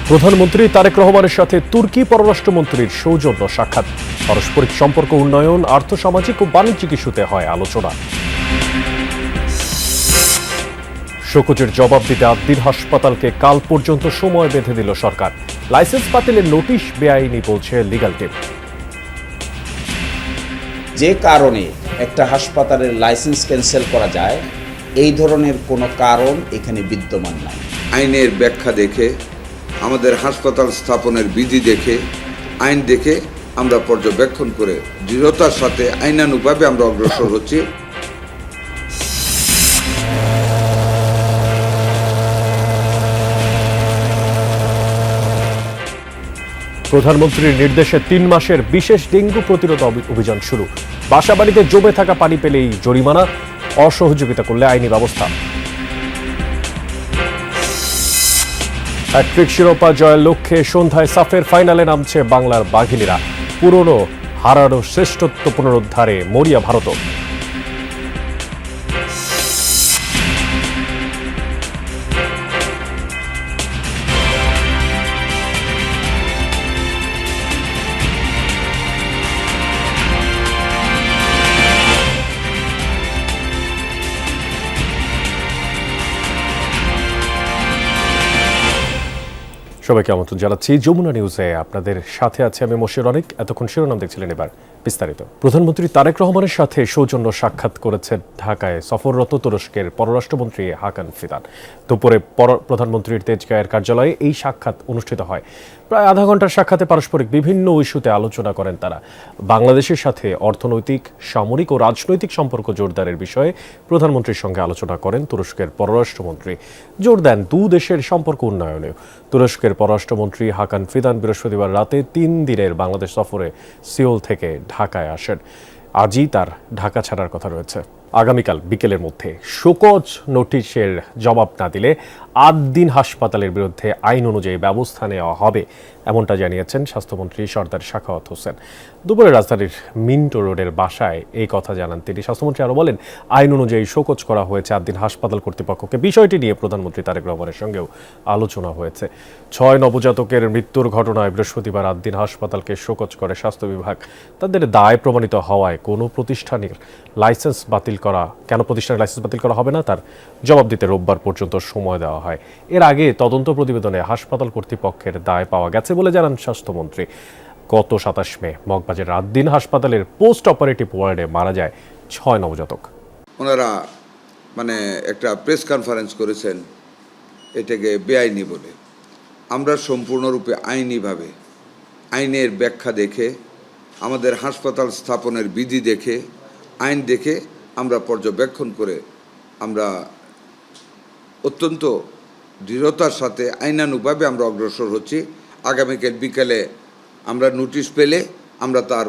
প্রধানমন্ত্রী তারেক রহমানের সাথে তুর্কি পররাষ্ট্রমন্ত্রীর সৌজন্য সাক্ষাৎ। পারস্পরিক সম্পর্ক উন্নয়ন, আর্থসামাজিক ও বাণিজ্যিক ইস্যুতে হয় আলোচনা। শোকজের জবাব দিতে আদ্দিন হাসপাতালকে কাল পর্যন্ত সময় বেঁধে দিল সরকার। লাইসেন্স বাতিলের নোটিশ বেআইনি বলছে লিগ্যাল টিম। যে কারণে একটা হাসপাতালের লাইসেন্স ক্যান্সেল করা যায়, এই ধরনের কোনো কারণ এখানে বিদ্যমান নাই। আইনের ব্যাখ্যা দেখে, আমাদের হাসপাতাল স্থাপনের বিধি দেখে, আইন দেখে আমরা পর্যবেক্ষণ করে দৃঢ়তার সাথে আইনানুগভাবে আমরা অগ্রসর হচ্ছি। প্রধানমন্ত্রীর নির্দেশে ৩ মাসের বিশেষ ডেঙ্গু প্রতিরোধ অভিযান শুরু। বাসাবাড়িতে জমে থাকা পানি পেলেই জরিমানা, অসহযোগিতা করলে আইনি ব্যবস্থা। হ্যাট্রিক শিরোপা জয়ের লক্ষ্যে সন্ধ্যায় সাফের ফাইনালে নামছে বাংলার বাঘিনীরা। পুরনো হারানো শ্রেষ্ঠত্ব পুনরুদ্ধারে মরিয়া ভারতও। সবাইকে আমন্ত্রণ জানাচ্ছি যমুনা নিউজে। আপনাদের সাথে আছে আমি মশির অনেক। এতক্ষণ শিরোনাম দেখছিলেন, এবার বিস্তারিত। প্রধানমন্ত্রী তারেক রহমানের সাথে সৌজন্য সাক্ষাৎ করেছেন ঢাকায় সফররত তুরস্কের পররাষ্ট্রমন্ত্রী হাকান ফিদান। দুপুরে প্রধানমন্ত্রীর তেজগাঁয়ের কার্যালয়ে এই সাক্ষাৎ অনুষ্ঠিত হয়। প্রায় আধা ঘন্টার সাক্ষাতে পারস্পরিক বিভিন্ন ইস্যুতে আলোচনা করেন তারা। বাংলাদেশের সাথে অর্থনৈতিক, সামরিক ও রাজনৈতিক সম্পর্ক জোরদারের বিষয়ে প্রধানমন্ত্রীর সঙ্গে আলোচনা করেন তুরস্কের পররাষ্ট্রমন্ত্রী। জোর দেন দু দেশের সম্পর্ক উন্নয়নেও। তুরস্কের পররাষ্ট্রমন্ত্রী হাকান ফিদান বৃহস্পতিবার রাতে 3 দিনের বাংলাদেশ সফরে সিওল থেকে ঢাকায় আসেন। আজই তার ঢাকা ছাড়ার কথা রয়েছে। আগামীকাল বিকেলের মধ্যে শোকজ নোটিশের জবাব না দিলে আদ্দিন হাসপাতালের বিরুদ্ধে আইন অনুযায়ী ব্যবস্থা নেওয়া হবে, এমনটা জানিয়েছেন স্বাস্থ্যমন্ত্রী সরদার সাখাওয়াত হোসেন। দুপুরে রাজধানীর মিন্টো রোডের বাসায় এই কথা জানান তিনি। স্বাস্থ্যমন্ত্রী আরও বলেন, আইন অনুযায়ী শোকজ করা হয়েছে আদ্দিন হাসপাতাল কর্তৃপক্ষকে। বিষয়টি নিয়ে প্রধানমন্ত্রী তারেক রহমানের সঙ্গেও আলোচনা হয়েছে। 6 নবজাতকের মৃত্যুর ঘটনায় বৃহস্পতিবার আদ্দিন হাসপাতালকে শোকজ করে স্বাস্থ্য বিভাগ। তাদের দায় প্রমাণিত হওয়ায় কোনো প্রতিষ্ঠানের লাইসেন্স বাতিল করা হবে না, তার জবাব দিতে রোববার পর্যন্ত সময় দেওয়া হয়। এর আগে তদন্ত প্রতিবেদনে হাসপাতাল কর্তৃপক্ষের দায় পাওয়া গেছে বলে জানান স্বাস্থ্যমন্ত্রী। গত 27 মে মগবাজারের আদ্দিন হাসপাতালের পোস্ট অপারেটিভ ওয়ার্ডে মারা যায় 6 নবজাতক। ওনারা একটা প্রেস কনফারেন্স করেছেন এটাকে বেআইনি বলে। আমরা সম্পূর্ণরূপে আইনিভাবে আইনের ব্যাখ্যা দেখে, আমাদের হাসপাতাল স্থাপনের বিধি দেখে, আইন দেখে আমরা পর্যবেক্ষণ করে আমরা অত্যন্ত দৃঢ়তার সাথে আইনানুগভাবে আমরা অগ্রসর হচ্ছি। আগামীকাল বিকালে আমরা নোটিশ পেলে আমরা তার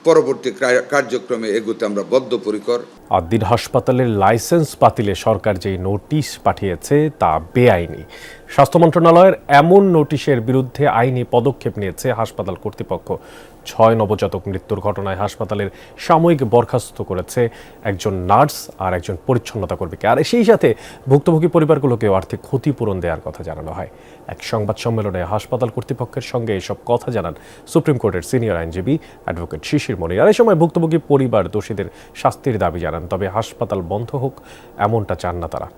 পরবর্তী কার্যক্রমে এগোতে আমরা বদ্ধপরিকর। আদ্দিন হাসপাতালের লাইসেন্স বাতিলে সরকার যে নোটিশ পাঠিয়েছে তা বেআইনি। স্বাস্থ্য মন্ত্রণালয়ের এমন নোটিশের বিরুদ্ধে আইনি পদক্ষেপ নিয়েছে হাসপাতাল কর্তৃপক্ষ। 6 নবজাতক মৃত্যুর ঘটনায় হাসপাতালের সাময়িক বরখাস্ত করেছে একজন নার্স আর একজন পরিচ্ছন্নতা কর্মীকে। আর সেই সাথে ভুক্তভোগী পরিবারগুলোকেও আর্থিক ক্ষতিপূরণ দেওয়ার কথা জানানো হয়। এক সংবাদ সম্মেলনে হাসপাতাল কর্তৃপক্ষের সঙ্গে এসব কথা জানান সুপ্রিম কোর্টের সিনিয়র আইনজীবী অ্যাডভোকেট শিশির মনির। আর এই সময় ভুক্তভোগী পরিবার দোষীদের শাস্তির দাবি জানান, তবে হাসপাতাল বন্ধ হোক এমনটা চান না তারা।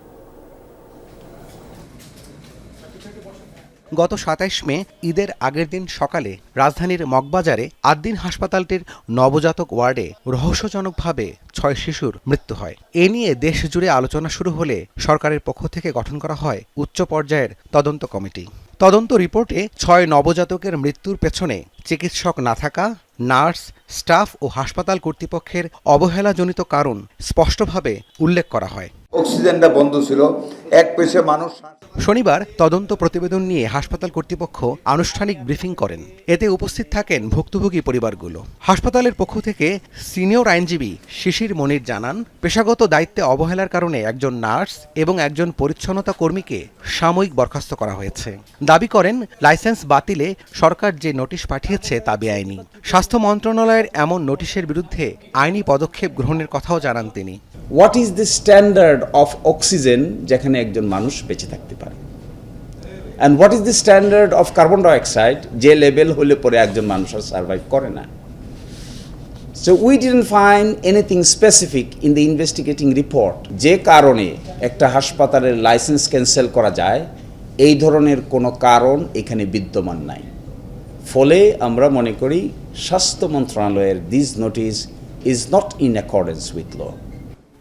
গত 27 মে ঈদের আগের দিন সকালে রাজধানীর মগবাজারে আদ্দিন হাসপাতালটির নবজাতক ওয়ার্ডে রহস্যজনকভাবে 6 শিশুর মৃত্যু হয়। এ নিয়ে দেশ জুড়ে আলোচনা শুরু হলে সরকারের পক্ষ থেকে গঠন করা হয় উচ্চ পর্যায়ের তদন্ত কমিটি। তদন্ত রিপোর্টে 6 নবজাতকের মৃত্যুর পেছনে চিকিৎসক না থাকা, নার্স, স্টাফ ও হাসপাতাল কর্তৃপক্ষের অবহেলাজনিত কারণ স্পষ্টভাবে উল্লেখ করা হয়। অক্সিজেনটা বন্ধ ছিল, এক পেশে মানুষ। শনিবার তদন্ত প্রতিবেদন নিয়ে হাসপাতাল কর্তৃপক্ষ আনুষ্ঠানিক ব্রিফিং করেন। এতে উপস্থিত থাকেন ভুক্তভোগী পরিবারগুলো। হাসপাতালের পক্ষ থেকে সিনিয়র আইনজীবী শিশির মনির জানান, পেশাগত দায়িত্বে অবহেলার কারণে একজন নার্স এবং একজন পরিচ্ছন্নতা কর্মীকে সাময়িক বরখাস্ত করা হয়েছে। দাবি করেন, লাইসেন্স বাতিলে সরকার যে নোটিশ পাঠিয়েছে তা বেআইনি। স্বাস্থ্য মন্ত্রণালয়ের এমন নোটিশের বিরুদ্ধে আইনি পদক্ষেপ গ্রহণের কথাও জানান তিনি। What is the standard of oxygen যেখানে একজন মানুষ বেঁচে থাকতে পারে? And what is the standard of carbon dioxide যে লেভেল হলে পরে একজন মানুষ আর সার্ভাইভ করে না। So we didn't find anything specific in the investigating report যে কারণে একটা হাসপাতালের লাইসেন্স ক্যান্সেল করা যায় এই ধরনের কোনো কারণ এখানে বিদ্যমান নাই। ফলে আমরা মনে করি স্বাস্থ্য মন্ত্রণালয়ের this notice is not in accordance with law.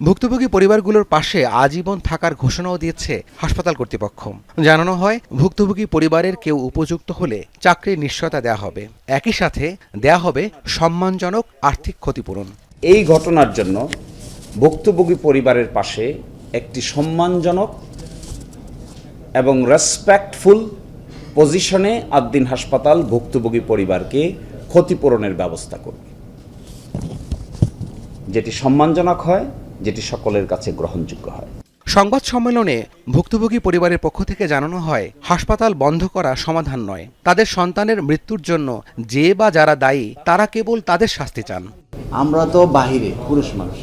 ভুক্তভোগী পরিবারগুলোর পাশে আজীবন থাকার ঘোষণাও দিয়েছে হাসপাতাল কর্তৃপক্ষ। জানানো হয় ভুক্তভোগী পরিবারের কেউ উপযুক্ত হলে চাকরির নিশ্চয়তা দেওয়া হবে, একই সাথে দেয়া হবে সম্মানজনক আর্থিক ক্ষতিপূরণ। এই ঘটনার জন্য ভুক্তভোগী পরিবারের পাশে একটি সম্মানজনক এবং রেসপেক্টফুল পজিশনে আদ্দিন হাসপাতাল ভুক্তভোগী পরিবারকে ক্ষতিপূরণের ব্যবস্থা করবে, যেটি সম্মানজনক হয়, যেটি সকলের কাছে গ্রহণযোগ্য হয়। সংবাদ সম্মেলনে ভুক্তভোগী পরিবারের পক্ষ থেকে জানানো হয় হাসপাতাল বন্ধ করা সমাধান নয়, তাদের সন্তানের মৃত্যুর জন্য যে বা যারা দায়ী তারা কেবল তাদের শাস্তি চান। আমরা তো বাহিরে পুরুষ মানুষ,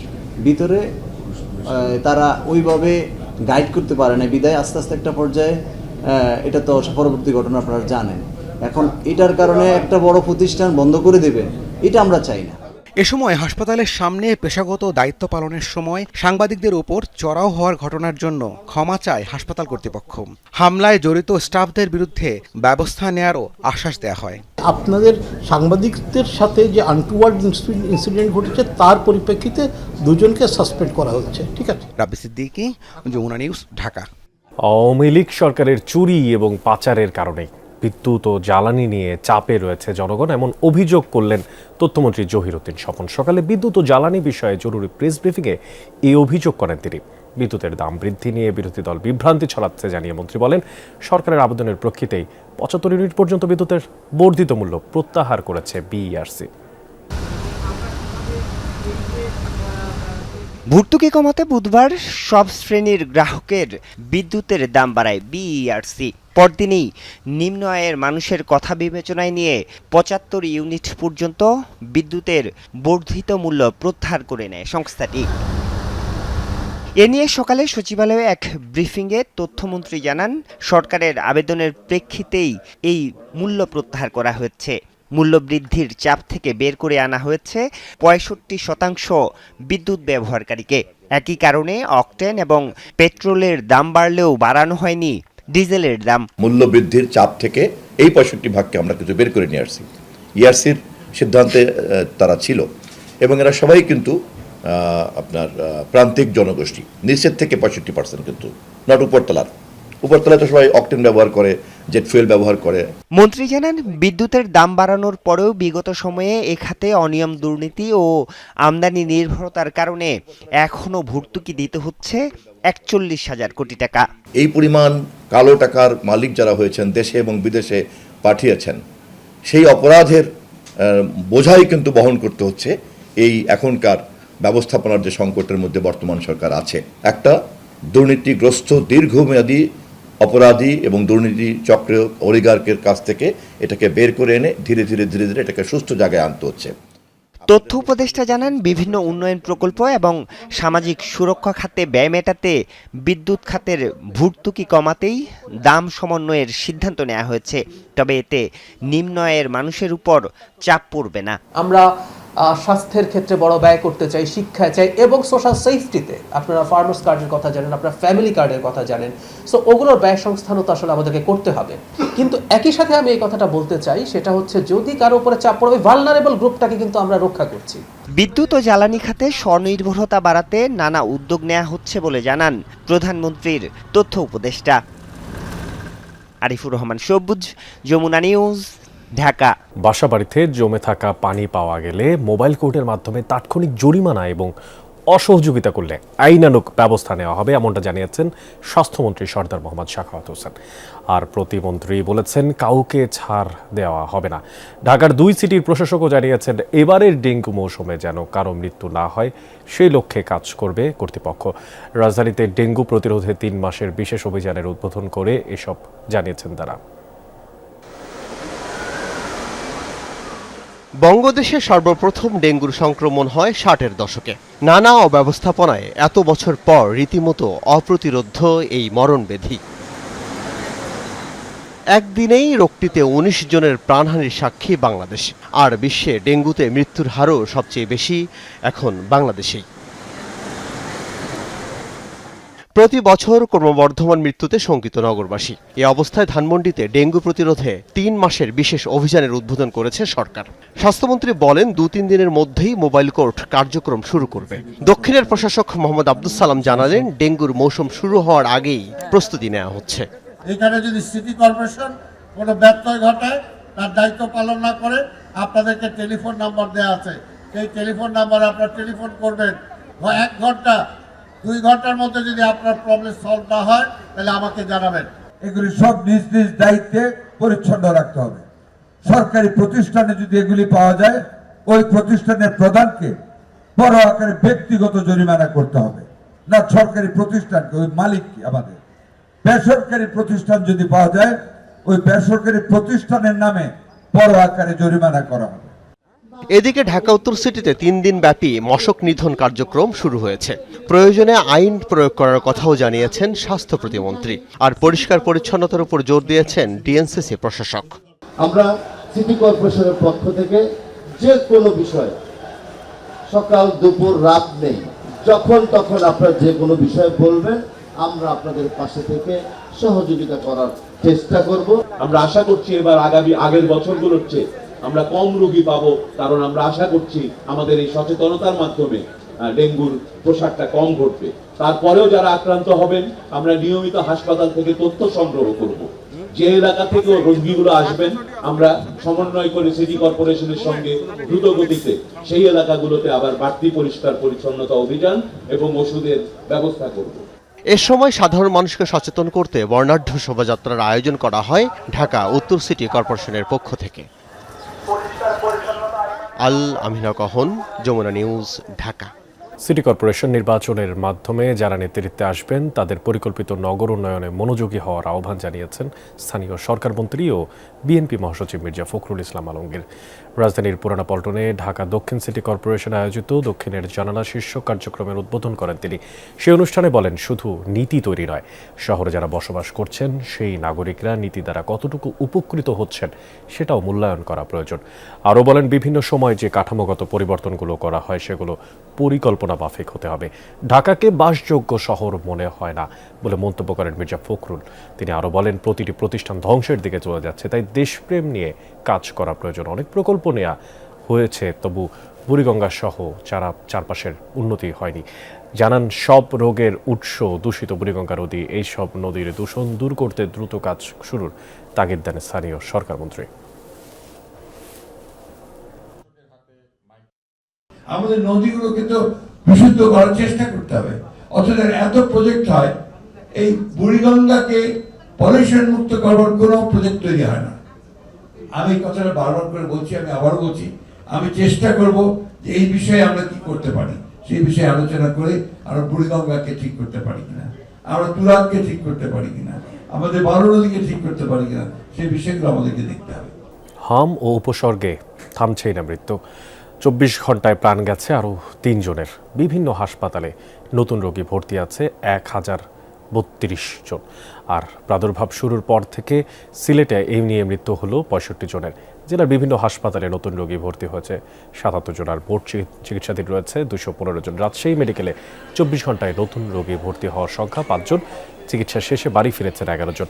ভিতরে তারা ওইভাবে গাইড করতে পারে না, বিদায় আস্তে আস্তে একটা পর্যায়ে এটা তো পরবর্তী ঘটনা আপনারা জানেন। এখন এটার কারণে একটা বড় প্রতিষ্ঠান বন্ধ করে দেবেন, এটা আমরা চাই না। এ সময় হাসপাতালের সামনে পেশাগত দায়িত্ব পালনের সময় সাংবাদিকদের উপর চড়াও হওয়ার ঘটনার জন্য ক্ষমা চায় হাসপাতাল কর্তৃপক্ষ। হামলায় জড়িত স্টাফদের বিরুদ্ধে ব্যবস্থা নেওয়ারও আশ্বাস দেওয়া হয়। আপনাদের সাংবাদিকদের সাথে যে আনটুয়ার্ড ইনসিডেন্ট ঘটেছে তার পরিপ্রেক্ষিতে দুজনকে সাসপেন্ড করা হচ্ছে। ঠিক আছে। রাব্বি সিদ্দিকী, যমুনা নিউজ, ঢাকা। আওয়ামী লীগ সরকারের চুরি এবং পাচারের কারণে বিদ্যুৎ ও জ্বালানি নিয়ে চাপে রয়েছে জনগণ, এমন অভিযোগ করলেন তথ্যমন্ত্রী জহিরুদ্দিন স্বপন। সকালে বিদ্যুৎ ও জ্বালানি বিষয়ে জরুরি প্রেস ব্রিফিংয়ে এই অভিযোগ করেন তিনি। বিদ্যুতের দাম বৃদ্ধি নিয়ে বিরোধী দল বিভ্রান্তি ছড়াচ্ছে জানিয়ে মন্ত্রী বলেন, সরকারের আবেদনের প্রেক্ষিতেই 75 ইউনিট পর্যন্ত বিদ্যুতের বর্ধিত মূল্য প্রত্যাহার করেছে বিইআরসি। ভর্তুকি কমাতে বুধবার সব শ্রেণীর গ্রাহকের বিদ্যুতের দাম বাড়ায় বিইআরসি। পরদিনই নিম্ন আয়ের মানুষের কথা বিবেচনায় নিয়ে 75 ইউনিট পর্যন্ত বিদ্যুতের বর্ধিত মূল্য প্রত্যাহার করে নেয় সংস্থাটি। এ নিয়ে সকালে সচিবালয়ে এক ব্রিফিংয়ে তথ্যমন্ত্রী জানান, সরকারের আবেদনের প্রেক্ষিতেই এই মূল্য প্রত্যাহার করা হয়েছে। মূল্য বৃদ্ধির চাপ থেকে বের করে আনা হয়েছে 65% বিদ্যুৎ ব্যবহারকারীকে। একই কারণে অকটেন এবং পেট্রোলের দাম বাড়লেও বাড়ানো হয়নি ডিজেলের দাম। মূল্য বৃদ্ধির চাপ থেকে এই 65% আমরা কিছু বের করে নিয়ে আসছি। ইআরসির সিদ্ধান্তে তারা ছিল এবং এরা সবাই কিন্তু আপনার প্রান্তিক জনগোষ্ঠী। নিচের থেকে 65% কিন্তু নট উপরতলার। উপরতলায় তো সবাই অকটেন ব্যবহার করে, জেট ফুয়েল ব্যবহার করে। মন্ত্রী জানান, বিদ্যুতের দাম বাড়ানোর পরেও বিগত সময়ে এ খাতে অনিয়ম, দুর্নীতি ও আমদানি নির্ভরতার কারণে এখনও ভর্তুকি দিতে হচ্ছে 41,000 কোটি টাকা। এই পরিমাণ কালো টাকার মালিক যারা হয়েছেন, দেশে এবং বিদেশে পাঠিয়েছেন, সেই অপরাধের বোঝাই কিন্তু বহন করতে হচ্ছে এই এখনকার ব্যবস্থাপনার যে সংকটের মধ্যে বর্তমান সরকার আছে। একটা দুর্নীতিগ্রস্ত দীর্ঘমেয়াদী অপরাধী এবং দুর্নীতি চক্রে অলিগার্কের কাছ থেকে এটাকে বের করে এনে ধীরে ধীরে এটাকে সুস্থ জায়গায় আনতে হচ্ছে। তথ্য উপদেষ্টা জানান, বিভিন্ন উন্নয়ন প্রকল্প এবং সামাজিক সুরক্ষা খাতে ব্যয় মেটাতে বিদ্যুৎ খাতের ভর্তুকি কমাতেই দাম সমন্বয়ের সিদ্ধান্ত নেওয়া হয়েছে। তবে এতে নিম্ন আয়ের মানুষের উপর চাপ পড়বে না। আমরা স্বাস্থ্যের ক্ষেত্রে বড় ব্যয় করতে চাই, শিক্ষায় চাই এবং সোশ্যাল সেফটিতে। আপনারা ফার্মার্স কার্ডের কথা জানেন, আপনারা ফ্যামিলি কার্ডের কথা জানেন। সো ওগুলোর ব্যয় সংস্থানও তো আসলে আমাদেরকে করতে হবে। কিন্তু একই সাথে আমি এই কথাটা বলতে চাই, সেটা হচ্ছে যদি কারো উপরে চাপ পড়ে, ভালনারেবল গ্রুপটাকে কিন্তু আমরা রক্ষা করছি। বিদ্যুৎ ও জ্বালানি খাতে স্বনির্ভরতা বাড়াতে নানা উদ্যোগ নেওয়া হচ্ছে বলে জানান প্রধানমন্ত্রীর তথ্য উপদেষ্টা। আরিফুর রহমান সবুজ, যমুনা নিউজ, ঢাকা। বাসাবাড়িতে জমে থাকা পানি পাওয়া গেলে মোবাইল কোর্টের মাধ্যমে তাৎক্ষণিক জরিমানা এবং অসহযোগিতা করলে আইনানুগ ব্যবস্থা নেওয়া হবে, এমনটা জানিয়েছেন স্বাস্থ্যমন্ত্রী সরদার মোহাম্মদ সাখাওয়াত হোসেন। আর প্রতিমন্ত্রী বলেছেন, কাউকে ছাড় দেওয়া হবে না। ঢাকার 2 সিটির প্রশাসকও জানিয়েছেন, এবারের ডেঙ্গু মৌসুমে যেন কারো মৃত্যু না হয় সেই লক্ষ্যে কাজ করবে কর্তৃপক্ষ। রাজধানীতে ডেঙ্গু প্রতিরোধে 3 মাসের বিশেষ অভিযানের উদ্বোধন করে এসব জানিয়েছেন তারা। বঙ্গদেশে সর্বপ্রথম ডেঙ্গুর সংক্রমণ হয় 60-এর দশকে। নানা অব্যবস্থাপনায় এত বছর পর রীতিমতো অপ্রতিরোধ্য এই মরণব্যাধি। একদিনেই রোগটিতে ১৯ জনের প্রাণহানির সাক্ষী বাংলাদেশ। আর বিশ্বে ডেঙ্গুতে মৃত্যুর হারও সবচেয়ে বেশি এখন বাংলাদেশেই। প্রতি বছর ক্রমবর্ধমান মৃত্যুতে শঙ্কিত নগরবাসী। এ অবস্থায় ধানমন্ডিতে ডেঙ্গু প্রতিরোধে ৩ মাসের বিশেষ অভিযানের উদ্বোধন করেছে সরকার। স্বাস্থ্যমন্ত্রী বলেন ২-৩ দিনের মধ্যেই মোবাইল কোর্ট কার্যক্রম শুরু করবে। দক্ষিণের প্রশাসক মোহাম্মদ আব্দুস সালাম জানালেন, ডেঙ্গুর মৌসুম শুরু হওয়ার আগেই প্রস্তুতি নেওয়া হচ্ছে। এখানে যদি সিটি কর্পোরেশন কোনো ব্যত্যয় ঘটায়, তার দায়িত্ব পালন না করে, আপনাদেরকে টেলিফোন নাম্বার দেওয়া আছে, সেই টেলিফোন নাম্বারে আপনারা টেলিফোন করবেন। 1 ঘন্টা 2 ঘন্টার মধ্যে যদি আপনার প্রবলেম সলভ না হয় তাহলে আমাকে জানাবেন। এগুলি সব নিজ নিজ দায়িত্বে পরিচ্ছন্ন রাখতে হবে। সরকারি প্রতিষ্ঠানে যদি এগুলি পাওয়া যায়, ওই প্রতিষ্ঠানের প্রধানকে বড় আকারে ব্যক্তিগত জরিমানা করতে হবে, না সরকারি প্রতিষ্ঠানকে, ওই মালিককে। আমাদের বেসরকারি প্রতিষ্ঠান যদি পাওয়া যায়, ওই বেসরকারি প্রতিষ্ঠানের নামে বড় আকারে জরিমানা করা হবে। এদিকে ঢাকা উত্তর সিটিতে 3 দিন ব্যাপী মশক নিধন কার্যক্রম শুরু হয়েছে। প্রয়োজনে আইন প্রয়োগ করার কথাও জানিয়েছেন স্বাস্থ্য প্রতিমন্ত্রী। আর পরিষ্কার পরিচ্ছন্নতার উপর জোর দিয়েছেন ডিএনসিসি প্রশাসক। আমরা সিটি কর্পোরেশনের পক্ষ থেকে যে কোনো বিষয়, সকাল দুপুর রাত নেই, যখন তখন আপনারা যে কোনো বিষয় বলবেন, আমরা আপনাদের পাশে থেকে সহযোগিতা করার চেষ্টা করব। আমরা আশা করছি এবার আগের বছরগুলোর চেয়ে আমরা কম রোগী পাবো, কারণ আমরা আশা করছি আমাদের এই সচেতনতার মাধ্যমে ডেঙ্গুর প্রসারটা কম ঘটবে। তারপরেও যারা আক্রান্ত হবেন, আমরা নিয়মিত হাসপাতাল থেকে তথ্য সংগ্রহ করব। যে এলাকা থেকে রোগীগুলো আসবেন, আমরা সমন্বয় করে সিটি কর্পোরেশনের সঙ্গে দ্রুত গতিতে সেই এলাকাগুলোতে আবার বাড়তি পরিষ্কার পরিচ্ছন্নতা অভিযান এবং ওষুধের ব্যবস্থা করব। এ সময় সাধারণ মানুষকে সচেতন করতে বর্ণাঢ্য শোভাযাত্রার আয়োজন করা হয় ঢাকা উত্তর সিটি কর্পোরেশনের পক্ষ থেকে। আল আমিনা কহন, Jamuna news, Dhaka. City corporation নির্বাচনের মাধ্যমে যারা নেতৃত্বে আসবেন তাদের পরিকল্পিত নগর উন্নয়নে মনোযোগী হওয়ার আহ্বান জানিয়েছেন স্থানীয় সরকার মন্ত্রী ও বিএনপি মহাসচিব মির্জা ফখরুল ইসলাম আলমগীর। রাজধানীর পুরানা পল্টনে ঢাকা দক্ষিণ সিটি কর্পোরেশন আয়োজিত দক্ষিণের জানালা শীর্ষক কার্যক্রমের উদ্বোধন করেন তিনি। সেই অনুষ্ঠানে বলেন, শুধু নীতি তৈরি নয়, শহরে যারা বসবাস করছেন সেই নাগরিকরা নীতি দ্বারা কতটুকু উপকৃত হচ্ছেন সেটাও মূল্যায়ন করা প্রয়োজন। আরও বলেন, বিভিন্ন সময় যে কাঠামোগত পরিবর্তনগুলো করা হয় সেগুলো পরিকল্পনা মাফিক হতে হবে। ঢাকাকে বাসযোগ্য শহর মনে হয় না বলে মন্তব্য করেন মির্জা ফখরুল। তিনি আরও বলেন, প্রতিটি প্রতিষ্ঠান ধ্বংসের দিকে চলে যাচ্ছে, তাই দেশপ্রেম নিয়ে কাজ করা প্রয়োজন। অনেক প্রকল্প নেওয়া হয়েছে, তবু বুড়িগঙ্গা সহ চারপাশের উন্নতি হয়নি। জানান, সব রোগের উৎস দূষিত বুড়িগঙ্গা নদী। এই সব নদীর দূষণ দূর করতে দ্রুত কাজ শুরুর তাগিদ দেন স্থানীয় সরকার মন্ত্রী। আমাদের নদীগুলোকে তো বিশুদ্ধ করার চেষ্টা করতে হবে। অথচ এত প্রজেক্ট হয়, এই বুড়িগঙ্গাকে পলিউশন মুক্ত করবার কোনো প্রজেক্ট তৈরি হয় না। আমি কথাটা বারবার করে বলছি, আমি আবারও বলছি, আমি চেষ্টা করব যে এই বিষয়ে আমরা কি করতে পারি, সেই বিষয়ে আলোচনা করে আমরা বুড়িগঙ্গাকে ঠিক করতে পারি কিনা, আমরা তুরাগকে ঠিক করতে পারি কিনা, আমাদের বারো নদীকে ঠিক করতে পারি কিনা, সেই বিষয়গুলো আমাদেরকে দেখতে হবে। হাম ও উপসর্গে থামছেই না মৃত্যু। 24 ঘন্টায় প্রাণ গেছে আরও 3 জনের। বিভিন্ন হাসপাতালে নতুন রোগী ভর্তি আছে 1032 জন। আর প্রাদুর্ভাব শুরুর পর থেকে সিলেটে এই নিয়ে মৃত্যু হলো 65 জনের। জেলার বিভিন্ন হাসপাতালে নতুন রোগী ভর্তি হয়েছে 77 জন, আর মোট চিকিৎসাধীন রয়েছে 215 জন। রাজশাহী মেডিকেলে 24 ঘন্টায় নতুন রোগী ভর্তি হওয়ার সংখ্যা 5 জন। চিকিৎসা শেষে বাড়ি ফিরেছেন 11 জন।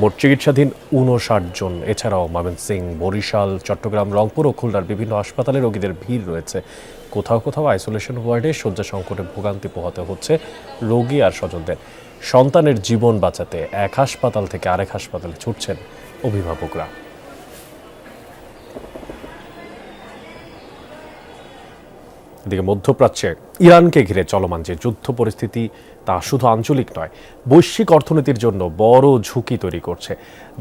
মোট চিকিৎসাধীন 59 জন। এছাড়াও ময়মনসিংহ, বরিশাল, চট্টগ্রাম, রংপুর ও খুলনার বিভিন্ন হাসপাতালে রোগীদের ভিড় রয়েছে। কোথাও কোথাও আইসোলেশন ওয়ার্ডে শয্যা সংকটে ভোগান্তি পোহাতে হচ্ছে রোগী আর স্বজনদের। সন্তানের জীবন বাঁচাতে এক হাসপাতাল থেকে আরেক হাসপাতালে ছুটছেন অভিভাবকরা। এদিকে মধ্যপ্রাচ্যে ইরানকে ঘিরে চলমান যে যুদ্ধ পরিস্থিতি তা শুধু আঞ্চলিক নয়, বৈশ্বিক অর্থনীতির জন্য বড় ঝুঁকি তৈরি করছে।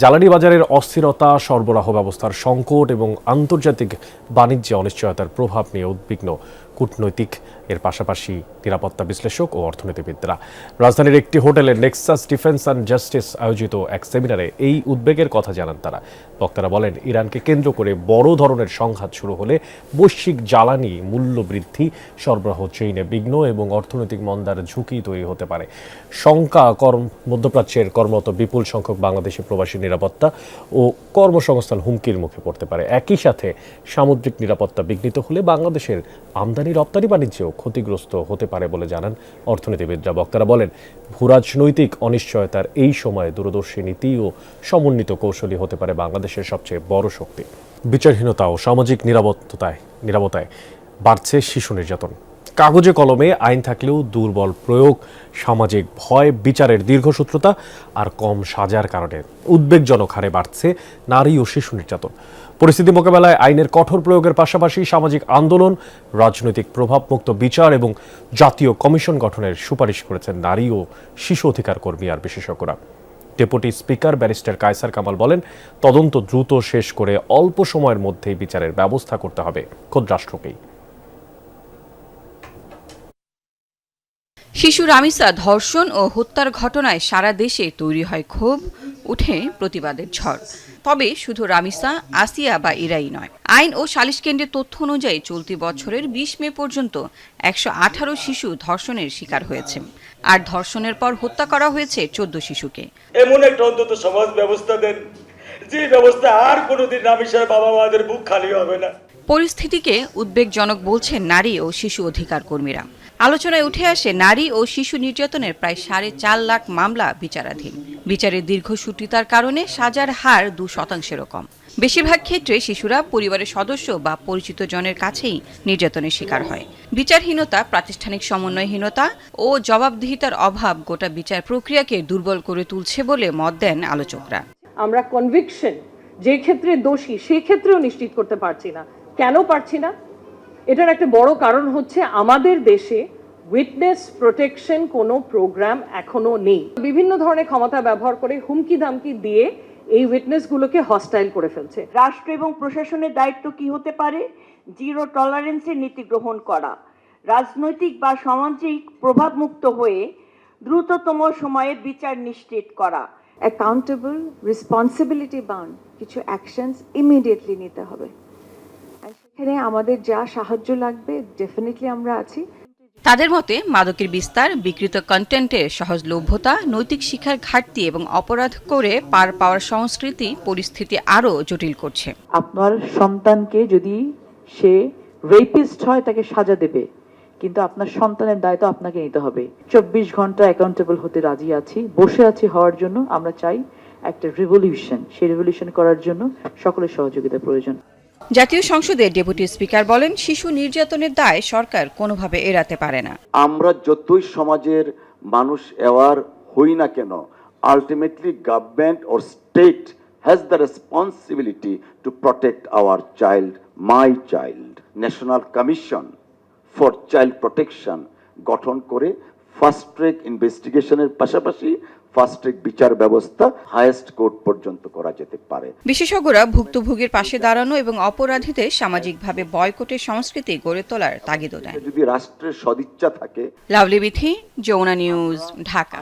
জ্বালানি বাজারের অস্থিরতা, সরবরাহ ব্যবস্থার সংকট এবং আন্তর্জাতিক বাণিজ্যে অনিশ্চয়তার প্রভাব নিয়ে উদ্বিগ্ন কূটনৈতিক এর পাশাপাশি নিরাপত্তা বিশ্লেষক ও অর্থনীতিবিদরা। রাজধানীর একটি হোটেলে নেক্সাস ডিফেন্স অ্যান্ড জাস্টিস আয়োজিত এক সেমিনারে এই উদ্বেগের কথা জানান তারা। বক্তারা বলেন, ইরানকে কেন্দ্র করে বড় ধরনের সংঘাত শুরু হলে বৈশ্বিক জ্বালানি মূল্য বৃদ্ধি, সরবরাহ চেইনে বিঘ্ন এবং অর্থনৈতিক মন্দার ঝুঁকি তৈরি হতে পারে। শঙ্কা মধ্যপ্রাচ্যের কর্মরত বিপুল সংখ্যক বাংলাদেশি প্রবাসী নিরাপত্তা ও কর্মসংস্থান হুমকির মুখে পড়তে পারে। একই সাথে সামুদ্রিক নিরাপত্তা বিঘ্নিত হলে বাংলাদেশের আমদানি রপ্তানি বাণিজ্যেও ক্ষতিগ্রস্ত হতে পারে বলে জানান অর্থনীতিবিদরা। বক্তারা বলেন, ভূরাজনৈতিক অনিশ্চয়তার এই সময়ে দূরদর্শী নীতি ও সমন্বিত কৌশলী হতে পারে বাংলাদেশের সবচেয়ে বড় শক্তি। বিচারহীনতা ও সামাজিক নিরাপত্তায় বাড়ছে শিশু নির্যাতন। কাগজে কলমে আইন থাকলেও দুর্বল প্রয়োগ, সামাজিক ভয়, বিচারের দীর্ঘসূত্রতা আর কম সাজার কারণে উদ্বেগজনক হারে বাড়ছে নারী ও শিশু নির্যাতন। পরিস্থিতি মোকাবেলায় আইনের কঠোর প্রয়োগের পাশাপাশি সামাজিক আন্দোলন, রাজনৈতিক প্রভাবমুক্ত বিচার এবং জাতীয় কমিশন গঠনের সুপারিশ করেছেন নারী ও শিশু অধিকার কর্মী আর বিশেষজ্ঞরা। Deputy speaker barrister Kaiser Kamal বলেন, তদন্ত দ্রুত শেষ করে অল্প সময়ের মধ্যেই বিচারের ব্যবস্থা করতে হবে খোদ রাষ্ট্রকেই। শিশু রামিসা ধর্ষণ ও হত্যার ঘটনায় সারা দেশে তৈরি হয় ক্ষোভ, উঠে প্রতিবাদের ঝড়। তবে শুধু রামিসা, আসিয়া বা ইরাই নয়। আইন ও সালিশ কেন্দ্রের তথ্য অনুযায়ী চলতি বছরের 20 মে পর্যন্ত 118 শিশু ধর্ষণের শিকার হয়েছে, আর ধর্ষণের পর হত্যা করা হয়েছে 14 শিশুকে। এমন একটা অন্তত সমাজ ব্যবস্থা দেন, যে ব্যবস্থা আর কোনোদিন রামিসার বাবা মাদের বুক খালি হবে না। পরিস্থিতিকে উদ্বেগজনক বলছেন নারী ও শিশু অধিকার কর্মীরা। আলোচনায় উঠে আসে নারী ও শিশু নির্যাতনের প্রায় 4.5 লাখ মামলা বিচারাধীন। বিচারের দীর্ঘসূত্রিতার কারণে সাজার হার 2%-এরও কম। বেশিরভাগ ক্ষেত্রে শিশুরা পরিবারের সদস্য বা পরিচিত জনের কাছেই নির্যাতনের শিকার হয়। বিচারহীনতা, প্রাতিষ্ঠানিক সমন্বয়হীনতা ও জবাবদিহিতার অভাব গোটা বিচার প্রক্রিয়াকে দুর্বল করে তুলছে বলে মত দেন আলোচকরা। আমরা কনভিকশন যে ক্ষেত্রে দোষী সেই ক্ষেত্রেও নিশ্চিত করতে পারছি না। কেন পারছি না? এটার একটা বড় কারণ হচ্ছে আমাদের দেশে উইটনেস প্রোটেকশন কোনো প্রোগ্রাম এখনো নেই। বিভিন্ন ধরনের ক্ষমতা ব্যবহার করে হুমকি ধামকি দিয়ে এই উইটনেসগুলোকে হস্টাইল করে ফেলছে। রাষ্ট্র এবং প্রশাসনের দায়িত্ব কি হতে পারে? জিরো টলারেন্সের নীতি গ্রহণ করা, রাজনৈতিক বা সামাজিক প্রভাবমুক্ত হয়ে দ্রুততম সময়ে বিচার নিশ্চিত করা, অ্যাকাউন্টেবল, রেসপন্সিবিলিটি বাউন্ড কিছু অ্যাকশনস ইমিডিয়েটলি নিতে হবে। সেখানে আমাদের যা সাহায্য লাগবে ডেফিনেটলি আমরা আছি। তাদের মতে মাদকের বিস্তার, বিকৃত কন্টেন্টের সহজলভ্যতা, নৈতিক শিক্ষার ঘাটতি এবং অপরাধ করে পার পাওয়ার সংস্কৃতি পরিস্থিতি আরও জটিল করছে। আপনার সন্তানকে যদি সে রেপিস্ট হয় তাকে সাজা দেবে, কিন্তু আপনার সন্তানের দায়িত্ব আপনাকে নিতে হবে। 24 ঘন্টা অ্যাকাউন্টেবল হতে রাজি আছি, বসে আছি হওয়ার জন্য। আমরা চাই একটা রিভলিউশন, সেই রিভলিউশন করার জন্য সকলের সহযোগিতা প্রয়োজন। জাতীয় সংসদে ডেপুটি স্পিকার বলেন, শিশু নির্যাতনের দায় সরকার কোনোভাবে এড়াতে পারে না। আমরা যতই সমাজের মানুষ অ্যাওয়ার হই না কেন, ultimately government or state has the responsibility to protect hour child, my child. National commission for child protection গঠন করে ফাস্ট ট্র্যাক ইনভেস্টিগেশনের পাশাপাশি ফাস্ট ট্র্যাক বিচার ব্যবস্থা হাইয়েস্ট কোর্ট পর্যন্ত করা যেতে পারে। বিশেষজ্ঞরা ভুক্তভোগীর পাশে দাঁড়ানো এবং অপরাধীদের সামাজিকভাবে বয়কটের সংস্কৃতি গড়ে তোলার তাগিদ দেন। যদি রাষ্ট্রের সদিচ্ছা থাকে। লাভলি বিথি, যমুনা নিউজ, ঢাকা।